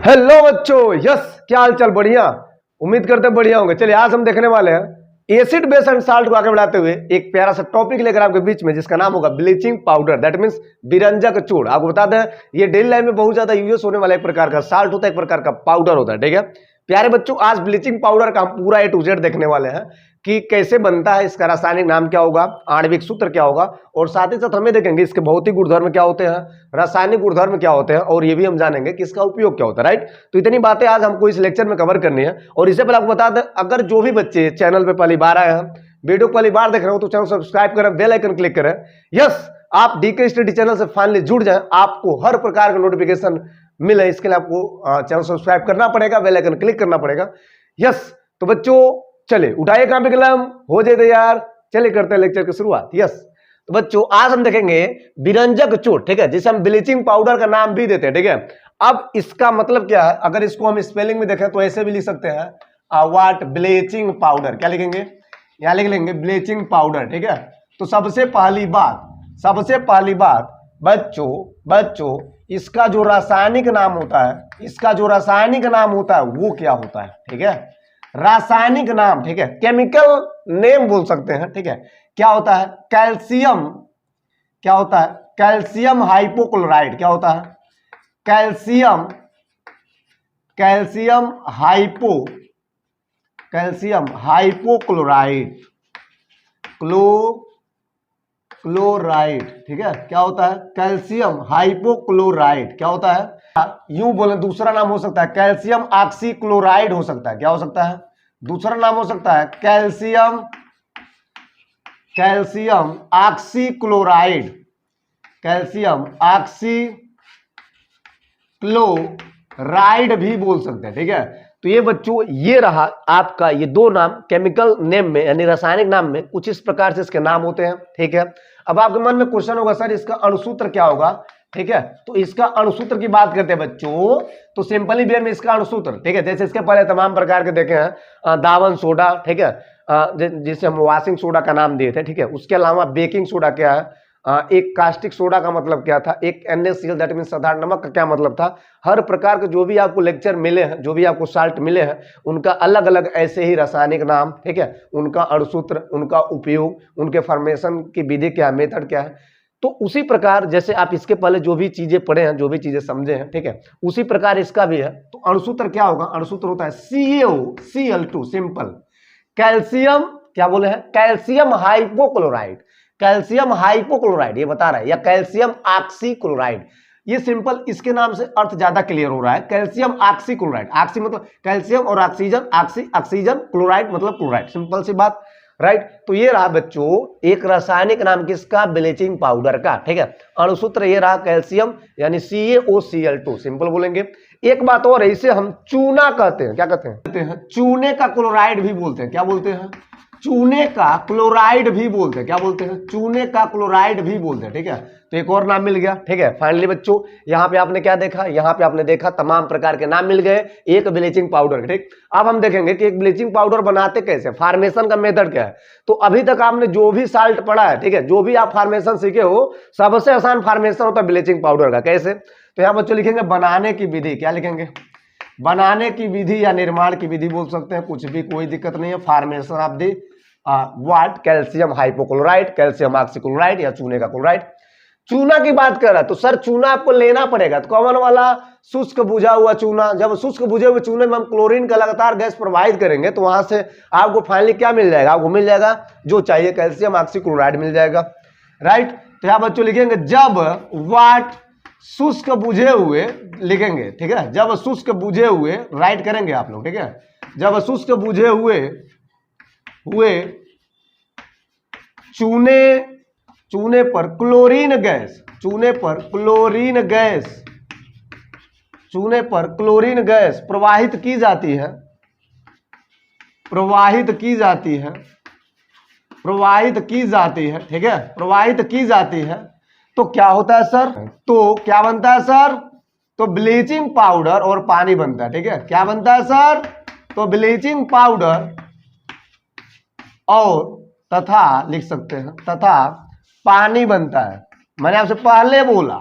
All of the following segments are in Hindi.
हेलो बच्चों, यस क्या हाल चाल? बढ़िया, उम्मीद करते हैं बढ़िया होंगे। चलिए आज हम देखने वाले हैं एसिड बेस एंड साल्ट को आगे बढ़ाते हुए एक प्यारा सा टॉपिक लेकर आपके बीच में, जिसका नाम होगा ब्लीचिंग पाउडर, दैट मींस बिरंजक चूर्ण। आपको बता दें ये डेली लाइफ में बहुत ज्यादा यूज होने वाला एक प्रकार का साल्ट होता है, एक प्रकार का पाउडर होता है। ठीक है प्यारे बच्चों, आज ब्लीचिंग पाउडर का हम पूरा ए टू जेड देखने वाले हैं कि कैसे बनता है, इसका रासायनिक नाम क्या होगा, आणविक सूत्र क्या होगा, और साथ ही साथ हमें देखेंगे इसके भौतिक गुणधर्म क्या होते हैं, रासायनिक गुणधर्म क्या होते हैं, और ये भी हम जानेंगे कि इसका उपयोग क्या होता है। राइट, तो इतनी बातें आज हमको इस लेक्चर में कवर करनी है। और इससे पहले आपको बता दें, अगर जो भी बच्चे चैनल पे पहली बार आए हैं, वीडियो को पहली बार देख रहे हो, तो चैनल सब्सक्राइब करें, बेल आइकन क्लिक करें। यस, आप डीके स्टडी चैनल से फाइनली जुड़ जाए, आपको हर प्रकार का नोटिफिकेशन मिले, इसके लिए आपको चैनल सब्सक्राइब करना पड़ेगा, बेल आइकन क्लिक करना पड़ेगा। यस, तो बच्चों चलिए उठाइए कॉपी कलम, हो जाए तैयार, चलिए करते हैं लेक्चर की शुरुआत। यस, तो बच्चों आज हम देखेंगे बिरंजक चूर्ण, ठीक है, जिसे हम ब्लीचिंग पाउडर का नाम भी देते हैं। ठीक है, अब इसका मतलब क्या है, अगर इसको हम स्पेलिंग में देखें तो ऐसे भी लिख सकते हैं व्हाट ब्लीचिंग पाउडर। क्या लिखेंगे, यहां लिख लेंगे ब्लीचिंग पाउडर। ठीक है, तो सबसे पहली बात बच्चों इसका जो रासायनिक नाम होता है, वो क्या होता है। ठीक है, रासायनिक नाम, ठीक है, केमिकल नेम बोल सकते हैं। ठीक है, क्या होता है, कैल्शियम हाइपोक्लोराइड। क्या होता है, कैल्शियम हाइपोक्लोराइड, क्लोराइड। ठीक है, क्या होता है, कैल्शियम हाइपोक्लोराइड। क्या होता है, यूं बोले दूसरा नाम हो सकता है कैल्शियम ऑक्सीक्लोराइड, हो सकता है। क्या हो सकता है, दूसरा नाम हो सकता है कैल्शियम ऑक्सीक्लोराइड, क्लोराइड भी बोल सकते हैं। ठीक है, तो ये बच्चों ये रहा आपका, ये दो नाम केमिकल नेम में यानी रासायनिक नाम में कुछ इस प्रकार से इसके नाम होते हैं। ठीक है, अब आपके मन में क्वेश्चन होगा सर इसका अणुसूत्र क्या होगा। ठीक है, तो इसका अणुसूत्र की बात करते हैं बच्चों, तो सिंपली वे में इसका अणुसूत्र, ठीक है, जैसे इसके पहले तमाम प्रकार के देखे हैं, दावन सोडा, ठीक है, जिसे हम वॉशिंग सोडा का नाम दिए थे। ठीक है, उसके अलावा बेकिंग सोडा क्या है, एक कास्टिक सोडा का मतलब क्या था, एक NaCl दैट मीन साधारण नमक का क्या मतलब था। हर प्रकार के जो भी आपको लेक्चर मिले हैं, जो भी आपको साल्ट मिले हैं, उनका अलग अलग ऐसे ही रासायनिक नाम, ठीक है, उनका अणुसूत्र, उनका उपयोग, उनके फॉर्मेशन की विधि क्या है, मेथड क्या है। तो उसी प्रकार जैसे आप इसके पहले जो भी चीजें पढ़े हैं, जो भी चीजें समझे हैं, ठीक है, उसी प्रकार इसका भी है। तो अणुसूत्र क्या होगा, अणुसूत्र होता है CaOCl2, सिंपल। कैल्शियम क्या बोले हैं, कैल्शियम हाइपोक्लोराइड ये बता रहा है, या कैल्शियम ऑक्सीक्लोराइड। ये सिंपल, इसके नाम से अर्थ ज्यादा क्लियर हो रहा है। कैल्शियम ऑक्सीक्लोराइड, ऑक्सी मतलब कैल्शियम और ऑक्सीजन, ऑक्सीजन, क्लोराइड मतलब क्लोराइड, सिंपल सी बात। राइट, तो ये रहा बच्चों एक रासायनिक नाम किसका, ब्लीचिंग पाउडर का। ठीक है, अणुसूत्र ये रहा कैल्शियम यानी CaOCl2, सिंपल बोलेंगे। एक बात और है, इसे हम चूना कहते हैं। क्या कहते हैं, चूने का क्लोराइड भी बोलते हैं। क्या बोलते हैं, चूने का क्लोराइड भी बोलते हैं। क्या बोलते हैं, चूने का क्लोराइड भी बोलते हैं। ठीक है, तो एक और नाम मिल गया। ठीक है, फाइनली बच्चों यहाँ पे आपने क्या देखा, यहाँ पे आपने देखा तमाम प्रकार के नाम मिल गए एक ब्लीचिंग पाउडर। ठीक, अब हम देखेंगे कि एक ब्लीचिंग पाउडर बनाते कैसे, फार्मेशन का मेथड क्या है। तो अभी तक आपने जो भी साल्ट पढ़ा है, ठीक है, जो भी आप फार्मेशन सीखे हो, सबसे आसान फार्मेशन होता है ब्लीचिंग पाउडर का। कैसे, तो यहाँ बच्चों लिखेंगे बनाने की विधि। क्या लिखेंगे, बनाने की विधि या निर्माण की विधि बोल सकते हैं, कुछ भी, कोई दिक्कत नहीं है। Formation of the what, calcium hypochlorite, calcium oxychloride या चूने का क्लोराइड। चूना की बात कर रहा है तो सर चूना आपको लेना पड़ेगा, तो कॉमन वाला शुष्क बुझा हुआ चूना। जब शुष्क बुझे हुए चूने में हम क्लोरीन का लगातार गैस प्रोवाइड करेंगे, तो वहां से आपको फाइनली क्या मिल जाएगा, आपको मिल जाएगा जो चाहिए, कैल्शियम ऑक्सीक्लोराइड मिल जाएगा। राइट, तो यहां बच्चों लिखेंगे जब वाट शुष्क बुझे हुए, लिखेंगे। ठीक है, जब शुष्क बुझे हुए, राइट करेंगे आप लोग। ठीक है, जब शुष्क बुझे हुए चूने पर क्लोरीन गैस प्रवाहित की जाती है। ठीक है, प्रवाहित की जाती है, तो क्या होता है सर, तो क्या बनता है सर, तो ब्लीचिंग पाउडर और पानी बनता है। ठीक है, क्या बनता है सर, तो ब्लीचिंग पाउडर और तथा लिख सकते हैं, तथा पानी बनता है। मैंने आपसे पहले बोला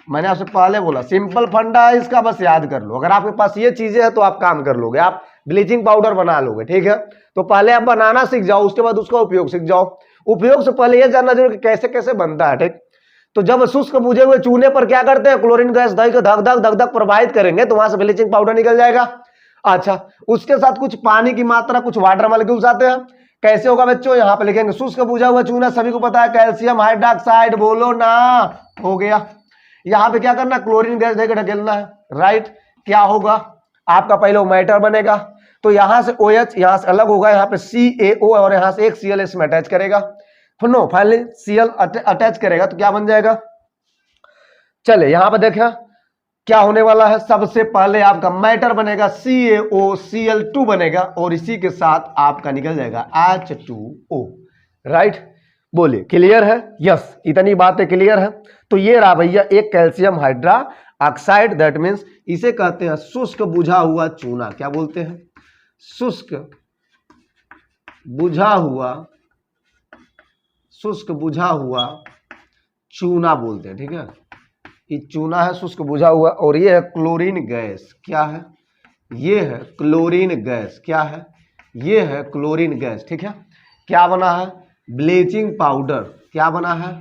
मैंने आपसे पहले बोला सिंपल फंडा है इसका, बस याद कर लो। अगर आपके पास ये चीजें हैं तो आप काम कर लोगे, आप ब्लीचिंग पाउडर बना लोगे, ठीक है। तो पहले आप बनाना सीख जाओ, उसके बाद उसका उपयोग सीख जाओ। उपयोग से पहले यह जानना जरूरी कैसे कैसे बनता है, ठीक। तो जब शुष्क बुझे हुए चूने पर क्या करते हैं, क्लोरीन गैस दही को धक धक धक धक प्रवाहित करेंगे तो वहां से ब्लीचिंग पाउडर निकल जाएगा। अच्छा, उसके साथ कुछ पानी की मात्रा, कुछ वाटर मॉलिक्यूल्स आते हैं। कैसे होगा बच्चों, यहां पे लिखेंगे शुष्क बुझा हुआ चूना, सभी को पता है कैल्शियम हाइड्रोक्साइड, बोलो ना, हो गया। यहां पे क्या करना, क्लोरीन गैस देकर ढकेलना है, राइट। क्या होगा, आपका पहले मैटर बनेगा, तो यहां से OH यहां से अलग होगा, यहां पे CaO और यहां से एक Cl इसमें अटैच करेगा, फिर नो फाइनली Cl अटैच करेगा तो क्या बन जाएगा। चले यहां पर देखा क्या होने वाला है, सबसे पहले आपका मैटर बनेगा CaOCl2 बनेगा और इसी के साथ आपका निकल जाएगा H2O, राइट। बोलिए क्लियर है, यस, इतनी बातें क्लियर है। तो ये रहा भैया एक calcium hydra oxide, that means इसे कहते हैं शुष्क बुझा हुआ चूना। क्या बोलते हैं, शुष्क बुझा हुआ, शुष्क बुझा हुआ चूना बोलते हैं, ठीक है। ये चूना है शुष्क बुझा हुआ, और ये है क्लोरीन गैस। क्या है, ये है क्लोरीन गैस। क्या है, ये है क्लोरीन गैस, ठीक है। क्या बना है, ब्लीचिंग पाउडर। क्या बना है,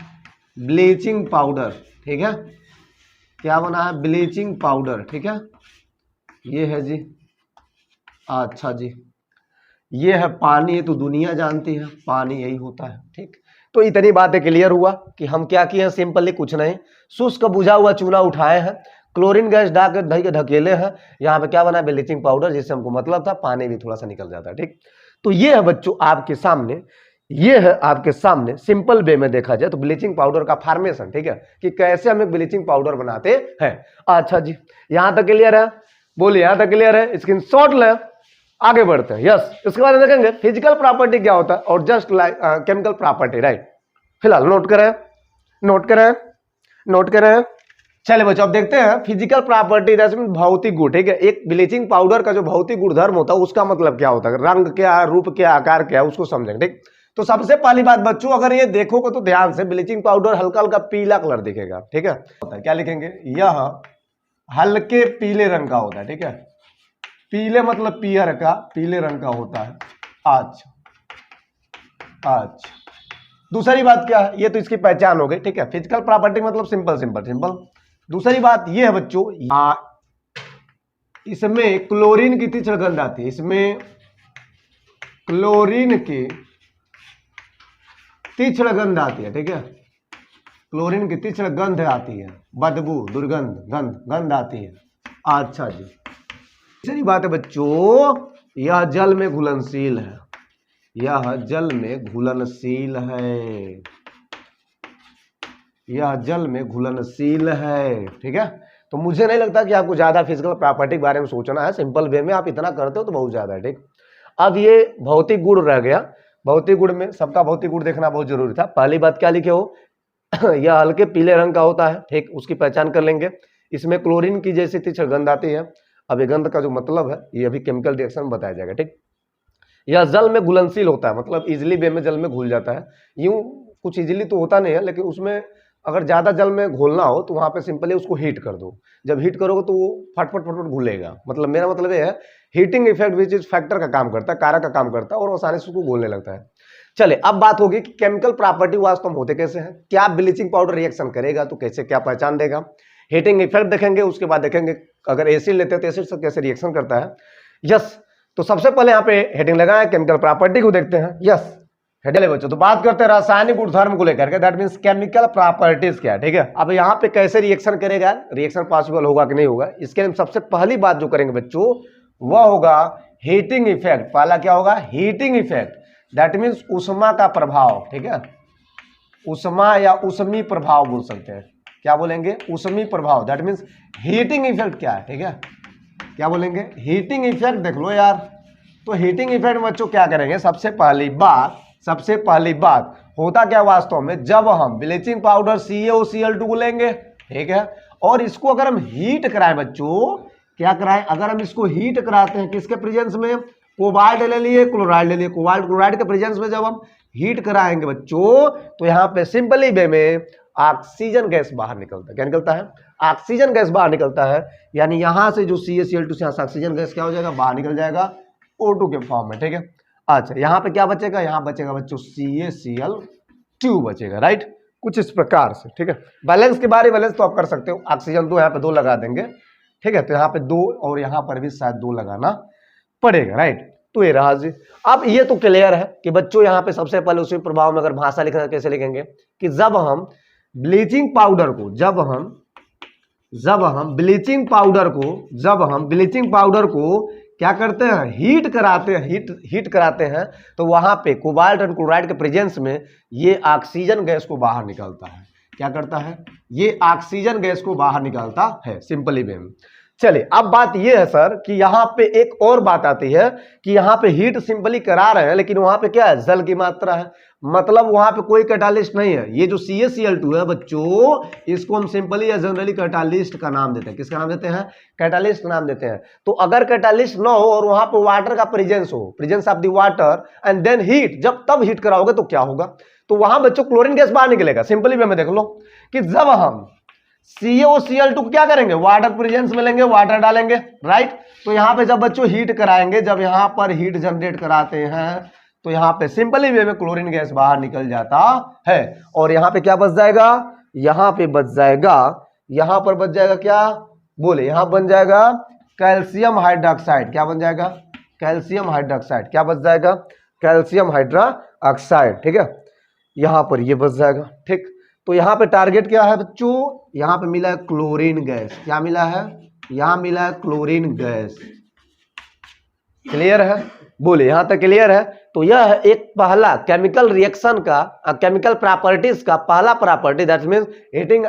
ब्लीचिंग पाउडर, ठीक है। क्या बना है, ब्लीचिंग पाउडर, ठीक है। ये है जी, अच्छा जी, ये है पानी, ये तो दुनिया जानती है पानी यही होता है, ठीक। तो इतनी बातें क्लियर हुआ कि हम क्या किए हैं, सिंपली कुछ नहीं, शुष्क बुझा हुआ चूना उठाए हैं, क्लोरीन गैस डाल दही के ढकेले हैं, यहाँ पे क्या बना है, ब्लीचिंग पाउडर, जिससे हमको मतलब था पानी भी थोड़ा सा निकल जाता है, ठीक। तो ये है बच्चों आपके सामने, ये है आपके सामने सिंपल वे में देखा जाए तो ब्लीचिंग पाउडर का फॉर्मेशन, ठीक है, कि कैसे हम एक ब्लीचिंग पाउडर बनाते हैं। अच्छा जी, यहां तक क्लियर है, बोलिए यहां तक क्लियर है, स्क्रीनशॉट ले, आगे बढ़ते हैं। यस, इसके बाद देखेंगे फिजिकल प्रॉपर्टी क्या होता है और just like chemical property, right. फिलहाल नोट करें, नोट करें, नोट करें। चलिए बच्चों अब देखते हैं फिजिकल प्रॉपर्टी, भौतिक गुण, ठीक है। एक ब्लीचिंग पाउडर का जो भौतिक गुणधर्म होता है उसका मतलब क्या होता है, रंग क्या, रूप क्या, आकार क्या, उसको समझेंगे, ठीक। तो सबसे पहली बात बच्चों, अगर ये देखोगे तो ध्यान से, ब्लीचिंग पाउडर हल्का हल्का पीला कलर दिखेगा, ठीक है। क्या लिखेंगे, यह हल्के पीले रंग का होता है, ठीक है। पीले मतलब पीयर का, पीले रंग का होता है। अच्छा, अच्छा, दूसरी बात क्या है, ये तो इसकी पहचान हो गई, ठीक है। फिजिकल प्रॉपर्टी मतलब सिंपल सिंपल सिंपल। दूसरी बात ये है बच्चों, इसमें क्लोरीन की तीक्ष्ण गंध आती है, इसमें क्लोरीन की तीक्ष्ण गंध आती है, ठीक है। क्लोरीन की तीक्ष्ण गंध आती है, बदबू, दुर्गंध, गंध आती है। अच्छा जी, तीसरी बात है बच्चों, यह जल में घुलनशील है, यह जल में घुलनशील है, यह जल में घुलनशील है, ठीक है। तो मुझे नहीं लगता कि आपको ज्यादा फिजिकल प्रॉपर्टी के बारे में सोचना है, सिंपल वे में आप इतना करते हो तो बहुत ज्यादा है, ठीक। अब ये भौतिक गुण रह गया, भौतिक गुण में सबका भौतिक गुण देखना बहुत जरूरी था। पहली बात क्या लिखे हो, यह हल्के पीले रंग का होता है, ठीक, उसकी पहचान कर लेंगे। इसमें क्लोरीन की जैसी तीक्ष्ण गंध आती है। अब ये गंध का जो मतलब है ये अभी केमिकल रिएक्शन में बताया जाएगा, ठीक। यह जल में घुलनशील होता है, मतलब इजिली वे में जल में घुल जाता है। यूं कुछ इजिली तो होता नहीं है, लेकिन उसमें अगर ज्यादा जल में घोलना हो तो वहां पे सिंपली उसको हीट कर दो। जब हीट करोगे तो वो फटफट फटफट घुलेगा। मतलब मेरा मतलब ये है, heating effect which is factor का काम करता है, कारक का काम करता है, और आसानी से उसको घोलने लगता है। चले अब बात होगी कि केमिकल प्रॉपर्टी वास्तव में होते कैसे हैं, क्या ब्लीचिंग पाउडर रिएक्शन करेगा तो कैसे क्या पहचान देगा। हीटिंग इफेक्ट देखेंगे, उसके बाद देखेंगे अगर एसिड लेते हैं तो एसिड से कैसे रिएक्शन करता है। यस, तो सबसे पहले यहाँ पे हेडिंग लगाए, केमिकल प्रॉपर्टी को देखते हैं। यस, हेडिंग बच्चों, तो बात करते हैं रासायनिक गुणधर्म को लेकर के, दैट मींस केमिकल प्रॉपर्टीज क्या है, ठीक है। अब यहाँ पे कैसे रिएक्शन करेगा, रिएक्शन पॉसिबल होगा कि नहीं होगा, इसके लिए सबसे पहली बात जो करेंगे बच्चों वह होगा हीटिंग इफेक्ट। पहला क्या होगा, हीटिंग इफेक्ट, दैट मींस उष्मा का प्रभाव, ठीक है। उष्मा या उष्मी प्रभाव बोल सकते हैं, क्या बोलेंगे, उष्मी प्रभाव, दैट मींस हीटिंग इफेक्ट क्या है, ठीक है। क्या बोलेंगे, हीटिंग इफेक्ट। देख लो यार, तो हीटिंग इफेक्ट बच्चों क्या करेंगे, सबसे पहली बात होता क्या वास्तव में, जब हम ब्लीचिंग पाउडर CaOCl2 को लेंगे, ठीक है, और इसको अगर हम हीट कराएं बच्चों, क्या कराएं, अगर हम इसको हीट कराते हैं किसके प्रेजेंस में, कोबाल्ट ले लिए, क्लोराइड ले लिए, कोबाल्ट क्लोराइड के प्रेजेंस में जब हम हीट कराएंगे बच्चों तो यहाँ पे सिंपली वे में ऑक्सीजन गैस बाहर निकलता है। क्या निकलता है? ऑक्सीजन गैस बाहर निकलता है, यानी यहां से जो CaCl2 से ऑक्सीजन गैस क्या हो जाएगा, बाहर निकल जाएगा O2 के फॉर्म में। ठीक है, अच्छा यहाँ पे क्या बचेगा, यहाँ बचेगा बच्चों CaCl2 बचेगा, राइट, कुछ इस प्रकार से। ठीक है, बैलेंस के बारे बैलेंस तो आप कर सकते हो, ऑक्सीजन 2 यहाँ पे 2 लगा देंगे। ठीक है, तो यहाँ पे 2 और यहाँ पर भी शायद 2 लगाना पड़ेगा, राइट। तो ये रहा जी। अब ये तो क्लियर है कि बच्चों यहाँ पे सबसे पहले उसी प्रभाव में अगर भाषा लिखना कैसे लिखेंगे कि जब हम ब्लीचिंग पाउडर को जब हम ब्लीचिंग पाउडर को क्या करते हैं, हीट कराते हैं तो वहां पे कोबाल्ट एंड क्लोराइड के प्रेजेंस में ये ऑक्सीजन गैस को बाहर निकालता है। क्या करता है, ये ऑक्सीजन गैस को बाहर निकालता है, सिंपली वे में। चलिए अब बात ये है सर कि यहाँ पे एक और बात आती है कि यहाँ पे हीट सिंपली करा रहे हैं, लेकिन वहां पे क्या है, जल की मात्रा है, मतलब वहां पे कोई कैटालिस्ट नहीं है। ये जो CaCl2 है बच्चों, इसको हम सिंपली या जनरली कैटालिस्ट का नाम देते हैं। किसका नाम देते हैं? कैटालिस्ट का नाम देते हैं। तो अगर कैटालिस्ट ना हो और वहां पे वाटर का प्रेजेंस हो, presence of the water and then heat, जब तब हीट कराओगे तो क्या होगा, तो वहां बच्चों क्लोरीन गैस बाहर निकलेगा। सिंपली वे में देख लो कि जब हम CaCl2 क्या करेंगे, वाटर प्रेजेंस में लेंगे, वाटर डालेंगे, राइट। तो यहाँ पे जब बच्चों हीट कराएंगे, जब यहाँ पर हीट जनरेट कराते हैं तो यहाँ पे सिंपली वे में क्लोरीन गैस बाहर निकल जाता है। और यहाँ पे क्या बच जाएगा, यहाँ पे बच जाएगा, यहाँ पर बच जाएगा क्या बोले, यहाँ बन जाएगा कैल्शियम हाइड्रोक्साइड। क्या बन जाएगा, कैल्शियम हाइड्रोक्साइड। क्या बच जाएगा, कैल्शियम हाइड्रोक्साइड। ठीक है, यहाँ पर ये बच जाएगा। ठीक, तो यहाँ पे टारगेट क्या है बच्चों, यहाँ पे मिला है क्लोरीन गैस। क्या मिला है, यहाँ मिला है क्लोरीन गैस। क्लियर है बोले, यहां तक क्लियर है। तो यह एक पहला केमिकल रिएक्शन का केमिकल प्रॉपर्टीज का पहला प्रॉपर्टी, दैट मींस हीटिंग,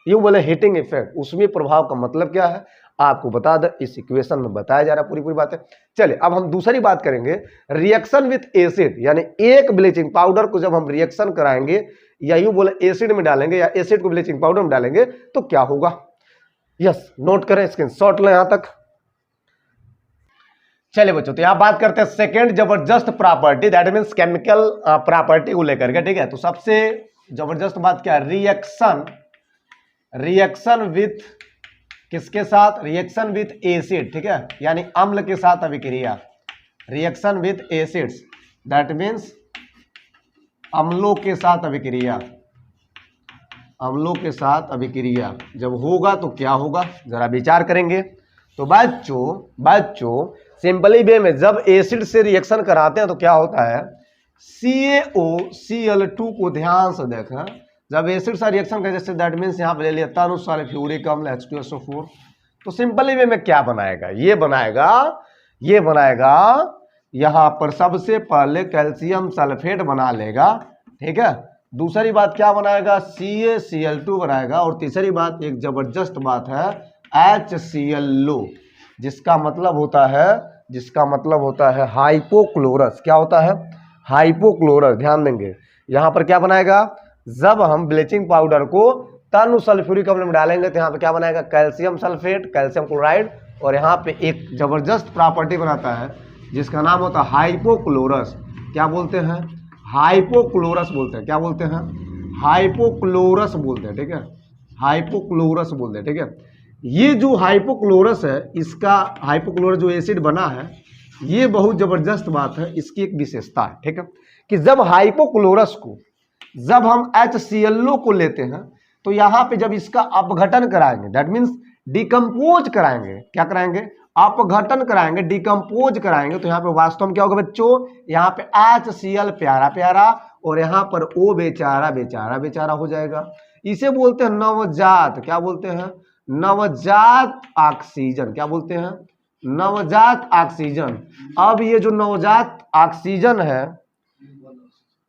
यूं बोले हीटिंग इफेक्ट, उसमें प्रभाव का मतलब क्या है आपको बता दे, इस इक्वेशन में बताया जा रहा है पूरी बातें। चलिए अब हम दूसरी बात करेंगे, रिएक्शन विथ एसिड, यानी एक ब्लीचिंग पाउडर को जब हम रिएक्शन कराएंगे या यूं बोले एसिड में डालेंगे या एसिड को ब्लीचिंग पाउडर में डालेंगे तो क्या होगा। यस, नोट करें, स्क्रीनशॉट लें यहां तक। चलिए बच्चों, तो यहां बात करते हैं सेकेंड जबरदस्त property, that means chemical property को लेकर के। ठीक है, तो सबसे जबरदस्त बात क्या है, रिएक्शन विथ किसके साथ, रिएक्शन विथ एसिड। ठीक है, यानी अम्ल के साथ अभिक्रिया, reaction with acids, that means अम्लों के साथ अभिक्रिया, अम्लों के साथ अभिक्रिया जब होगा तो क्या होगा, जरा विचार करेंगे। तो बच्चों सिंपली वे में जब एसिड से रिएक्शन कराते हैं तो क्या होता है, CaOCl2 को ध्यान से देखना, जब एसिड से रिएक्शन करते जैसे दैट मींस यहाँ पे ले लिया तनु सल्फ्यूरिक अम्ल H2SO4, तो सिंपली वे में क्या बनाएगा, ये बनाएगा यहाँ पर सबसे पहले कैल्शियम सल्फेट बना लेगा। ठीक है, दूसरी बात क्या बनाएगा, CaCl2 बनाएगा, और तीसरी बात एक जबरदस्त बात है HCl, जिसका मतलब होता है हाइपोक्लोरस। क्या होता है, हाइपोक्लोरस। ध्यान देंगे यहां पर क्या बनाएगा, जब हम ब्लीचिंग पाउडर को तनु सल्फ्यूरिक अम्ल में डालेंगे तो यहाँ पे क्या बनाएगा, कैल्शियम सल्फेट, कैल्शियम क्लोराइड, और यहाँ पे एक जबरदस्त प्रॉपर्टी बनाता है जिसका नाम होता है हाइपोक्लोरस। क्या बोलते हैं, हाइपोक्लोरस बोलते हैं। क्या बोलते हैं, हाइपोक्लोरस बोलते हैं। ठीक है, हाइपोक्लोरस बोलते हैं। ठीक है, ये जो हाइपोक्लोरस है, इसका हाइपोक्लोरस जो एसिड बना है, ये बहुत जबरदस्त बात है, इसकी एक विशेषता है। ठीक है, कि जब हाइपोक्लोरस को जब हम HCl को लेते हैं तो यहाँ पे जब इसका अपघटन कराएंगे, दैट मीन्स डिकम्पोज कराएंगे, क्या कराएंगे, अपघटन कराएंगे, डिकम्पोज कराएंगे, तो यहाँ पे वास्तव में क्या होगा बच्चों, यहाँ पे HCl प्यारा प्यारा और यहाँ पर O बेचारा बेचारा बेचारा हो जाएगा। इसे बोलते हैं नवजात, क्या बोलते हैं, नवजात ऑक्सीजन। क्या बोलते हैं, नवजात ऑक्सीजन। अब ये जो नवजात ऑक्सीजन है,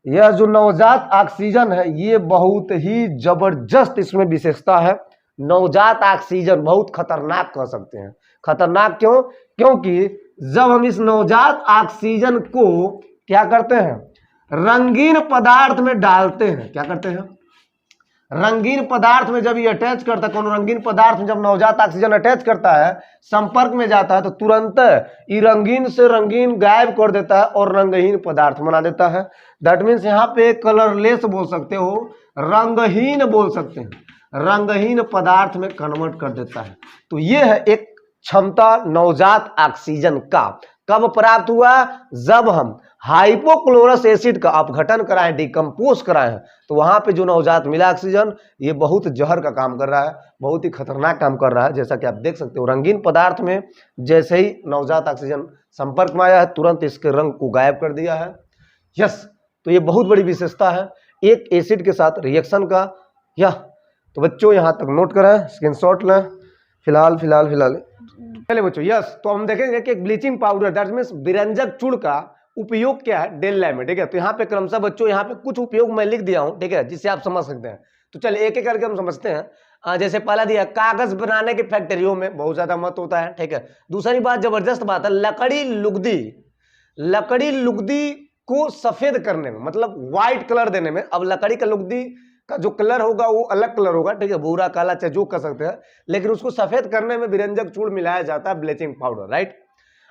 यह जो नवजात ऑक्सीजन है, ये बहुत ही जबरदस्त इसमें विशेषता है। नवजात ऑक्सीजन बहुत खतरनाक कह सकते हैं। खतरनाक क्यों, क्योंकि जब हम इस नवजात ऑक्सीजन को क्या करते हैं, रंगीन पदार्थ में डालते हैं, क्या करते हैं, रंगीन पदार्थ में जब ये अटैच करता है, कौन रंगीन पदार्थ में जब नवजात ऑक्सीजन अटैच करता है, संपर्क में जाता है, तो तुरंत ये रंगीन से रंगीन गायब कर देता है और रंगहीन पदार्थ बना देता है। दैट मीन्स यहाँ पे कलरलेस बोल सकते हो, रंगहीन बोल सकते हैं, रंगहीन पदार्थ में कन्वर्ट कर देता है। तो ये है एक क्षमता नवजात ऑक्सीजन का। कब प्राप्त हुआ? जब हम हाइपोक्लोरस एसिड का अपघटन कराएं, डिकम्पोज कराएं, तो वहां पे जो नवजात मिला ऑक्सीजन, ये बहुत जहर का काम कर रहा है, बहुत ही खतरनाक काम कर रहा है। जैसा कि आप देख सकते हो, रंगीन पदार्थ में जैसे ही नवजात ऑक्सीजन संपर्क में आया है, तुरंत इसके रंग को गायब कर दिया है। यस, तो ये बहुत बड़ी विशेषता है एक एसिड के साथ रिएक्शन का। यह तो बच्चों यहाँ तक नोट करें, स्क्रीनशॉट लें फिलहाल। चलिए बच्चों, यस, तो हम देखेंगे कि ब्लीचिंग पाउडर दैट मींस विरंजक चूर्ण का उपयोग क्या है डेली लाइफ में, ठीक है। तो यहाँ पे क्रमशः बच्चों यहाँ पे कुछ उपयोग मैं लिख दिया हूँ, ठीक है, जिससे आप समझ सकते हैं। तो चलिए एक एक करके हम समझते हैं। जैसे पहला दिया, कागज बनाने की फैक्ट्रियों में बहुत ज्यादा महत्व होता है, ठीक है। दूसरी बात, जबरदस्त बात है, लकड़ी लुगदी को सफेद करने में, मतलब व्हाइट कलर देने में। अब लकड़ी का लुगदी का जो कलर होगा वो अलग कलर होगा, ठीक है, भूरा काला चाहे जो कर सकते हैं, लेकिन उसको सफेद करने में विरंजक चूर्ण मिलाया जाता है, ब्लीचिंग पाउडर, राइट।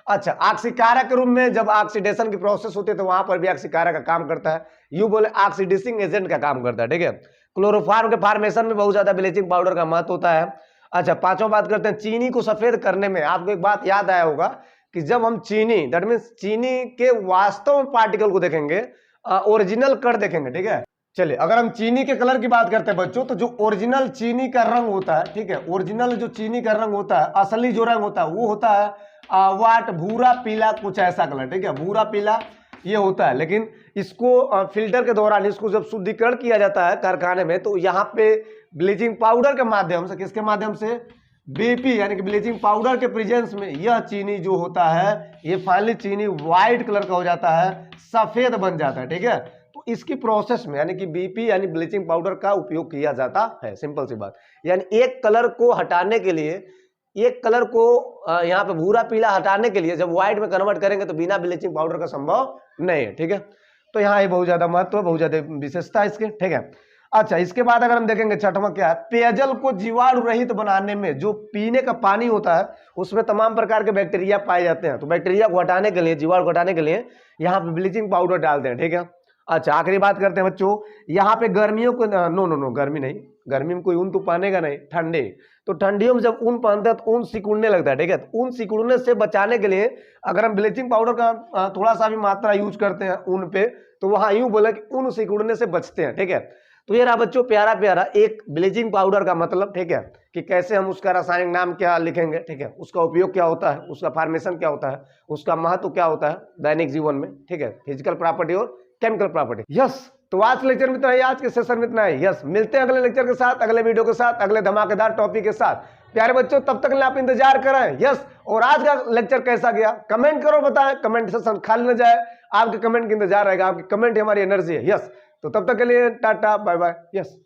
अच्छा, ऑक्सीकारक के रूप में जब ऑक्सीडेशन की प्रोसेस होती है तो वहां पर भी ऑक्सीकारक का काम करता है, यू बोले ऑक्सीडाइजिंग एजेंट का काम करता है, ठीक है। क्लोरोफॉर्म के फॉर्मेशन में बहुत ज्यादा ब्लीचिंग पाउडर का महत्व होता है। अच्छा, पांचवा बात करते हैं चीनी को सफेद करने में। आपको एक बात याद आया होगा कि जब हम चीनी दैट मीन्स चीनी के वास्तव में पार्टिकल को देखेंगे, ओरिजिनल कलर देखेंगे, ठीक है। चलिए, अगर हम चीनी के कलर की बात करते हैं बच्चों, तो जो ओरिजिनल चीनी का रंग होता है, ठीक है, ओरिजिनल जो चीनी का रंग होता है, असली जो रंग होता है वो होता है वाट भूरा पीला, कुछ ऐसा कलर, ठीक है, भूरा पीला ये होता है। लेकिन इसको फिल्टर के दौरान इसको जब शुद्धिकरण किया जाता है कारखाने में, तो यहाँ पे ब्लीचिंग पाउडर के माध्यम से, किसके माध्यम से? बीपी यानी कि ब्लीचिंग पाउडर के प्रेजेंस में यह चीनी जो होता है, ये फाइनली चीनी व्हाइट कलर का हो जाता है, सफेद बन जाता है, ठीक है। तो इसकी प्रोसेस में यानी कि बीपी यानी ब्लीचिंग पाउडर का उपयोग किया जाता है। सिंपल सी बात, यानी एक कलर को हटाने के लिए, एक कलर को यहाँ पे भूरा पीला हटाने के लिए जब व्हाइट में कन्वर्ट करेंगे तो बिना ब्लीचिंग पाउडर का संभव नहीं है, ठीक है। तो यहाँ ये बहुत ज्यादा महत्व है, बहुत ज्यादा विशेषता है इसके, ठीक है। अच्छा, इसके बाद अगर हम देखेंगे छठवां क्या है, पेयजल को जीवाणु रहित बनाने में जो पीने का पानी होता है उसमें तमाम प्रकार के बैक्टीरिया पाए जाते हैं, तो बैक्टीरिया को हटाने के लिए, जीवाणु को हटाने के लिए यहाँ पे ब्लीचिंग पाउडर डालते हैं, ठीक है। अच्छा, आखिरी बात करते हैं बच्चों, यहाँ पे गर्मियों को नो गर्मी नहीं, गर्मी में कोई ऊन तो पहनेगा नहीं, ठंडे, तो ठंडियों में जब ऊन पहनते हैं तो ऊन सिकुड़ने लगता है, ठीक है। तो ऊन सिकुड़ने से बचाने के लिए अगर हम ब्लीचिंग पाउडर का थोड़ा सा भी मात्रा यूज करते हैं ऊन पे, तो वहां यूं बोले कि ऊन सिकुड़ने से बचते हैं, ठीक है। तो ये रहा बच्चों प्यारा प्यारा एक ब्लीचिंग पाउडर का मतलब, ठीक है, कि कैसे हम उसका रासायनिक नाम क्या लिखेंगे, ठीक है, उसका उपयोग क्या होता है, उसका फॉर्मेशन क्या होता है, उसका महत्व क्या होता है दैनिक जीवन में, ठीक है, फिजिकल प्रॉपर्टी और केमिकल प्रॉपर्टी। यस, तो आज लेक्चर में इतना ही, आज के सेशन में इतना ही। यस, मिलते हैं अगले लेक्चर के साथ, अगले वीडियो के साथ, अगले धमाकेदार टॉपिक के साथ। प्यारे बच्चों, तब तक आप इंतजार करें। यस, और आज का लेक्चर कैसा गया कमेंट करो, बताएं, कमेंट सेशन खाली न जाए, आपके कमेंट का इंतजार रहेगा, आपके कमेंट हमारी एनर्जी है। यस, तो तब तक के लिए टाटा बाय बाय। यस।